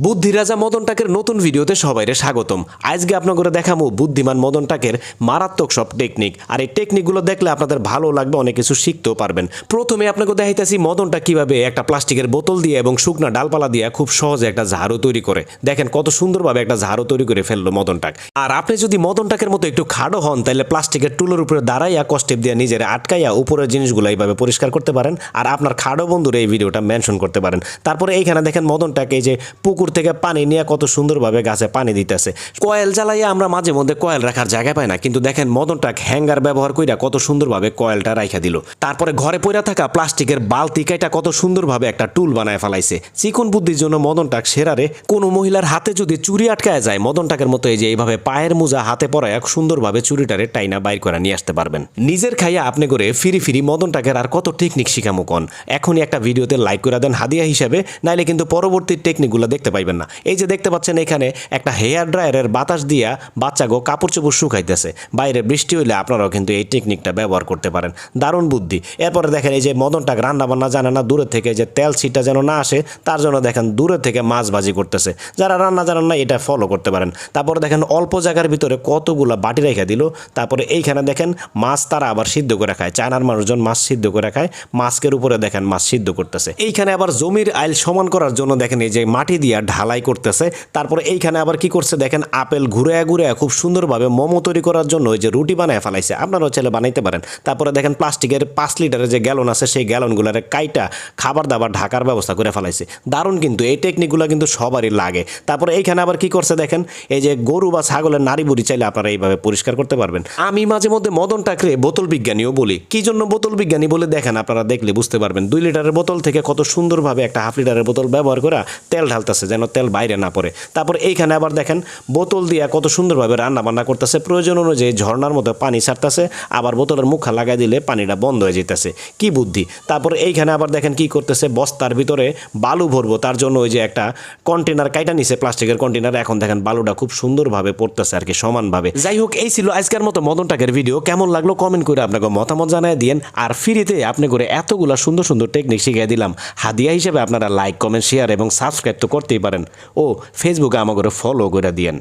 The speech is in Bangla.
বুদ্ধিরাজা মদন টাকের নতুন ভিডিওতে সবাইরে স্বাগতম। আজকে আপনাদের দেখাবো বুদ্ধিমান মদন টাকের মারাত্মক সব টেকনিক। আর এই টেকনিকগুলো দেখলে আপনাদের ভালো লাগবে, অনেক কিছু শিখতেও পারবেন। প্রথমে আপনাকে দেখাইতেছি মদনটা কিভাবে একটা প্লাস্টিকের বোতল দিয়ে এবং শুকনা ডালপালা দিয়ে খুব সহজে একটা ঝাড়ু তৈরি করে। দেখেন কত সুন্দরভাবে একটা ঝাড়ু তৈরি করে ফেললো মদন টাক। আর আপনি যদি মদন টাকের মতো একটু খাড়ো হন, তাহলে প্লাস্টিকের টুলের উপরে দাঁড়াইয়া কষ্টেপ দিয়ে নিজের আটকাইয়া উপরের জিনিসগুলো এইভাবে পরিষ্কার করতে পারেন। আর আপনার খাড়ো বন্ধুর এই ভিডিওটা মেনশন করতে পারেন। তারপরে এইখানে দেখেন মদন টাক এই যে পুকুর থেকে পানি নিয়ে কত সুন্দরভাবে গাছে পানি দিতেছে। কয়েল জ্বালাইয়া আমরা মাঝে মধ্যে কয়েল রাখার জায়গা পাই না, কিন্তু দেখেন মদনটাক হ্যাঙ্গার ব্যবহার কইরা কত সুন্দরভাবে কয়েলটা রাইখা দিল। তারপরে ঘরে পড়া থাকা প্লাস্টিকের বালতি কাইটা কত সুন্দরভাবে একটা টুল বানায় ফেলাইছে। চিকন বুদ্ধির জন্য মদনটাক সেরারে। কোনো মহিলার হাতে যদি চুরি আটকায় যায়, মদনটাকের মতো এই যে এইভাবে পায়ের মোজা হাতে পরায় সুন্দরভাবে চুরিটারে টাইনা বাইর করে নিয়ে আসতে পারবেন। নিজের খাইয়া আপনি করে ফিরি মদনটাকের আর কত টেকনিক শিখামো কন। এখনই একটা ভিডিওতে লাইক করে দেন হাদিয়া হিসাবে, নাইলে কিন্তু পরবর্তী টেকনিকগুলো দেখতে পাইবেন না। এই যে দেখতে পাচ্ছেন এখানে একটা হেয়ার ড্রায়ারের বাতাস দিয়া বাচ্চাগো কাপড় চোপড় শুকাইতেছে। বাইরে বৃষ্টি হইলে আপনারাও কিন্তু এই টেকনিকটা ব্যবহার করতে পারেন। দারুণ বুদ্ধি। এরপরে দেখেন এই যে মদনটাক রান্না বান্না জানে না, দূরের থেকে যে তেল ছিটা যেন না আসে তার জন্য দেখেন দূরের থেকে মাছ ভাজি করতেছে। যারা রান্না জানেন না এটা ফলো করতে পারেন। তারপরে দেখেন অল্প জায়গার ভিতরে কতগুলা বাটি রেখে দিল। তারপরে এইখানে দেখেন মাছ তারা আবার সিদ্ধ করে খায়। চায়নার মানুষজন মাছ সিদ্ধ করে খায়। মাস্কের উপরে দেখেন মাছ সিদ্ধ করতেছে। এইখানে আবার জমির আইল সমান করার জন্য দেখেন এই যে মাটি দিয়া ঢালাই করতেছে। তারপরে এইখানে আবার কি করছে দেখেন আপেল ঘুরে খুব সুন্দরভাবে মোমো তৈরি করার জন্য ওই যে রুটি বানায় ফেলাইছে। আপনারাও ছেলে বানাইতে পারেন। তারপরে দেখেন প্লাস্টিকের 5 লিটারের যে গ্যালন আছে সেই গ্যালনগুলারে কাইটা খাবার দাবার ঢাকার ব্যবস্থা করে ফেলাইছে। দারুণ কিন্তু এই টেকনিকগুলো কিন্তু সবারই লাগে। তারপরে এইখানে আবার কি করছে দেখেন এই যে গরু বা ছাগলের নাড়ি বুড়ি চাইলে আপনারা এইভাবে পরিষ্কার করতে পারবেন। আমি মাঝে মধ্যে মদন টাকরে বোতল বিজ্ঞানীও বলি। কি জন্য বোতল বিজ্ঞানী বলে দেখেন আপনারা দেখলে বুঝতে পারবেন। 2 লিটারের বোতল থেকে কত সুন্দরভাবে একটা হাফ লিটারের বোতল ব্যবহার করে তেল ঢালতেছে যেন তেল বাইরে না পড়ে। তারপর এইখানে আবার দেখেন বোতল দিয়ে কত সুন্দরভাবে রান্না বান্না করতেছে। প্রয়োজন অনুযায়ী ঝর্ণার মতো পানি ছাড়তেছে, আবার বোতলের মুখা লাগাই দিলে পানিটা বন্ধ হয়ে যেতেছে। কি বুদ্ধি। তারপর এইখানে আবার দেখেন কি করতেছে, বস্তার ভিতরে বালু ভরবো তার জন্য ওই যে একটা কন্টেনার কাইটা নিছে, প্লাস্টিকের কন্টেনার। এখন দেখেন বালুটা খুব সুন্দরভাবে পড়তেছে আর কি সমানভাবে। যাই হোক, এই ছিল আজকের মতো মদন টাকের ভিডিও। কেমন লাগলো কমেন্ট করে আপনাকে মতামত জানায় দিয়েন। আর ফ্রিতে আপনি করে এতগুলা সুন্দর সুন্দর টেকনিক শিখিয়ে দিলাম। হাদিয়া হিসেবে আপনারা লাইক কমেন্ট শেয়ার এবং সাবস্ক্রাইব তো করতেই পারেন। ও ফেসবুকে আমাকে ফলো করে দিয়েন।